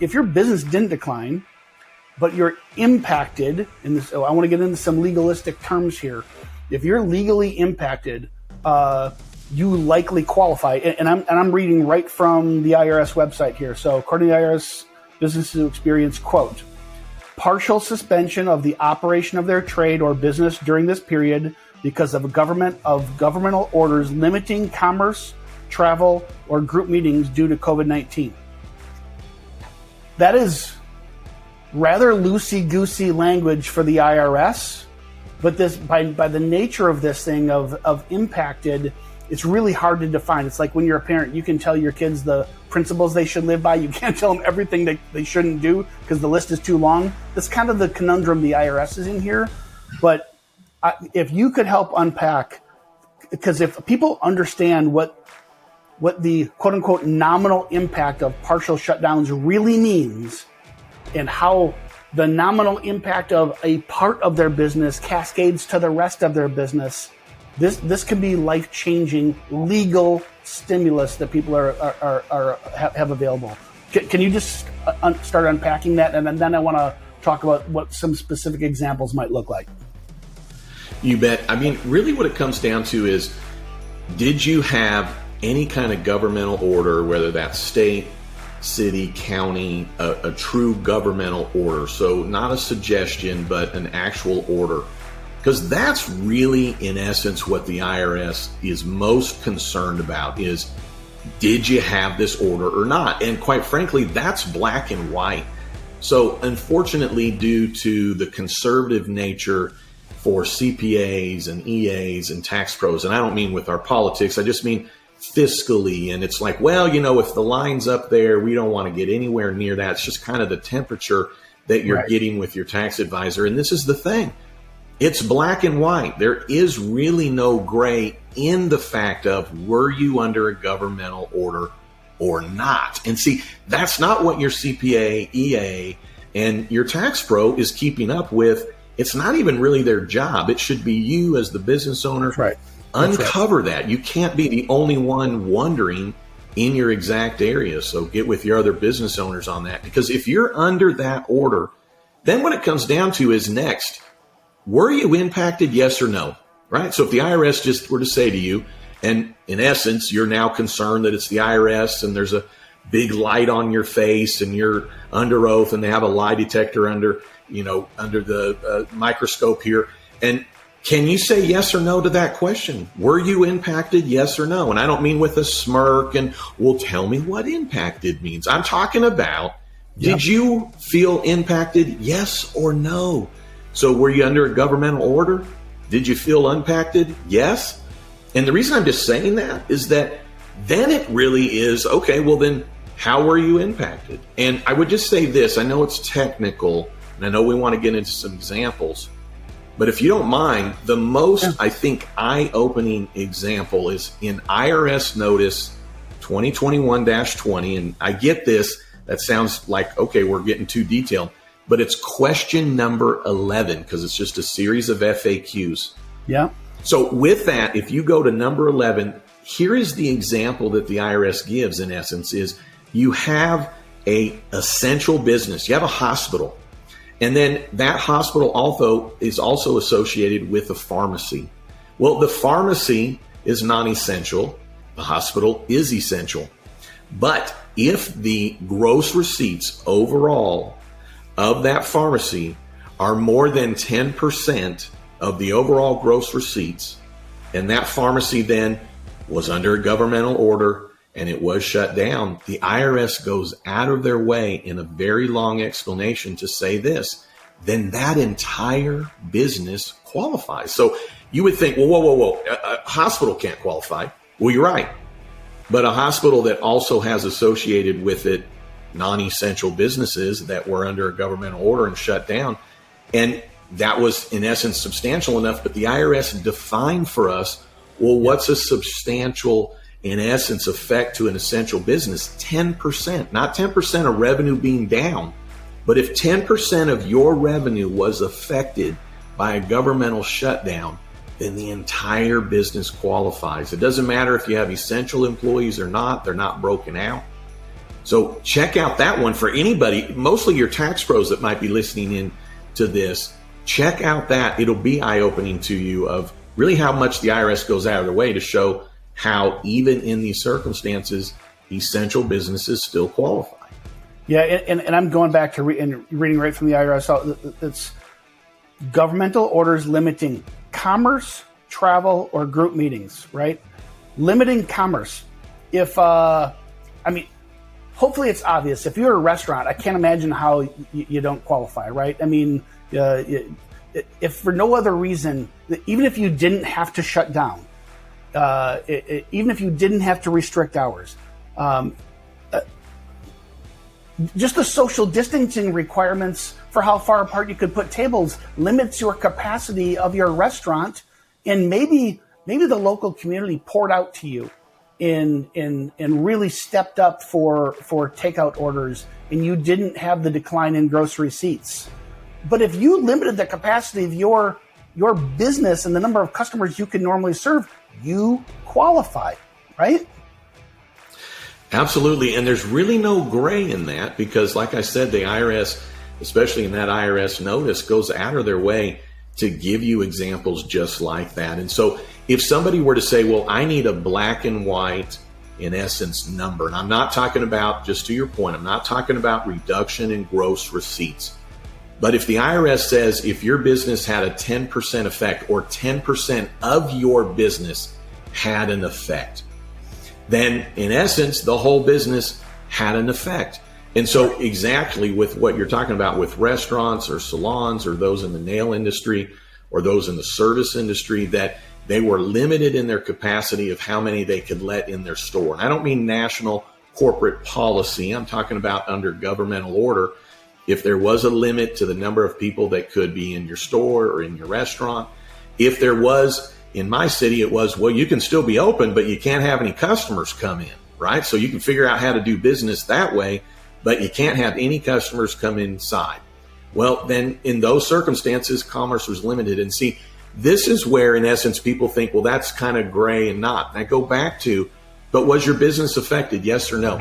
if your business didn't decline, but you're impacted in this, I want to get into some legalistic terms here. If you're legally impacted, you likely qualify. And I'm reading right from the IRS website here. So according to the IRS Businesses Who Experience, quote, partial suspension of the operation of their trade or business during this period because of governmental orders limiting commerce, travel, or group meetings due to COVID-19. That is rather loosey-goosey language for the IRS, but this by the nature of this thing of impacted, it's really hard to define. It's like when you're a parent, you can tell your kids the principles they should live by. You can't tell them everything they shouldn't do because the list is too long. That's kind of the conundrum the IRS is in here. But if you could help unpack, because if people understand what the quote-unquote nominal impact of partial shutdowns really means and how the nominal impact of a part of their business cascades to the rest of their business, this can be life-changing legal stimulus that people have available. Can you just start unpacking that? And then I want to talk about what some specific examples might look like. You bet. I mean, really what it comes down to is, did you have any kind of governmental order, whether that's state, city, county, a true governmental order? So not a suggestion, but an actual order. Because that's really, in essence, what the IRS is most concerned about is, did you have this order or not? And quite frankly, that's black and white. So unfortunately, due to the conservative nature for CPAs and EAs and tax pros, and I don't mean with our politics, I just mean fiscally, and it's like, well, if the line's up there, we don't want to get anywhere near that. It's just kind of the temperature that you're getting with your tax advisor. And this is the thing. It's black and white. There is really no gray in the fact of, were you under a governmental order or not? And see, that's not what your CPA, EA, and your tax pro is keeping up with. It's not even really their job. It should be you as the business owner. Right. Uncover that. You can't be the only one wondering in your exact area. So get with your other business owners on that. Because if you're under that order, then what it comes down to is next, were you impacted, yes or no? Right? So if the IRS just were to say to you, and in essence, you're now concerned that it's the IRS and there's a big light on your face and you're under oath and they have a lie detector under the microscope here. And can you say yes or no to that question? Were you impacted, yes or no? And I don't mean with a smirk and, well, tell me what impacted means. I'm talking about, did you feel impacted, yes or no? So were you under a governmental order? Did you feel impacted? Yes. And the reason I'm just saying that is that then it really is, okay, well then how were you impacted? And I would just say this, I know it's technical and I know we want to get into some examples, but if you don't mind, the most, I think, eye-opening example is in IRS Notice 2021-20, and I get this, that sounds like, okay, we're getting too detailed, but it's question number 11 because it's just a series of FAQs. Yeah. So with that, if you go to number 11, here is the example that the IRS gives, in essence, is you have a essential business. You have a hospital. And then that hospital is also associated with a pharmacy. Well, the pharmacy is non-essential. The hospital is essential. But if the gross receipts overall of that pharmacy are more than 10% of the overall gross receipts, and that pharmacy then was under a governmental order and it was shut down, the IRS goes out of their way in a very long explanation to say this, then that entire business qualifies. So you would think, well, whoa, a hospital can't qualify. Well, you're right. But a hospital that also has associated with it non-essential businesses that were under a governmental order and shut down, and that was in essence substantial enough, but the IRS defined for us, well, what's a substantial, in essence, effect to an essential business? 10%, not 10% of revenue being down, but if 10% of your revenue was affected by a governmental shutdown, then the entire business qualifies. It doesn't matter if you have essential employees or not, they're not broken out. So check out that one for anybody, mostly your tax pros that might be listening in to this. Check out that. It'll be eye-opening to you of really how much the IRS goes out of their way to show how even in these circumstances, essential businesses still qualify. Yeah, and I'm going back to reading right from the IRS. It's governmental orders limiting commerce, travel, or group meetings, right? Limiting commerce. Hopefully it's obvious. If you're a restaurant, I can't imagine how you don't qualify, right? I mean, if for no other reason, even if you didn't have to shut down, even if you didn't have to restrict hours, just the social distancing requirements for how far apart you could put tables limits your capacity of your restaurant, and maybe the local community poured out to you and really stepped up for takeout orders, and you didn't have the decline in gross receipts. But if you limited the capacity of your business and the number of customers you can normally serve, you qualify, right? Absolutely. And there's really no gray in that because, like I said, the IRS, especially in that IRS notice, goes out of their way to give you examples just like that. And so if somebody were to say, well, I need a black and white, in essence, number, and I'm not talking about, just to your point, I'm not talking about reduction in gross receipts. But if the IRS says if your business had a 10% effect or 10% of your business had an effect, then in essence, the whole business had an effect. And so exactly with what you're talking about with restaurants or salons or those in the nail industry or those in the service industry, that they were limited in their capacity of how many they could let in their store. And I don't mean national corporate policy. I'm talking about under governmental order. If there was a limit to the number of people that could be in your store or in your restaurant, if there was, in my city, it was, well, you can still be open, but you can't have any customers come in, right? So you can figure out how to do business that way, but you can't have any customers come inside. Well, then in those circumstances, commerce was limited. And see, this is where, in essence, people think, well, that's kind of gray and not. And I go back to, but was your business affected? Yes or no?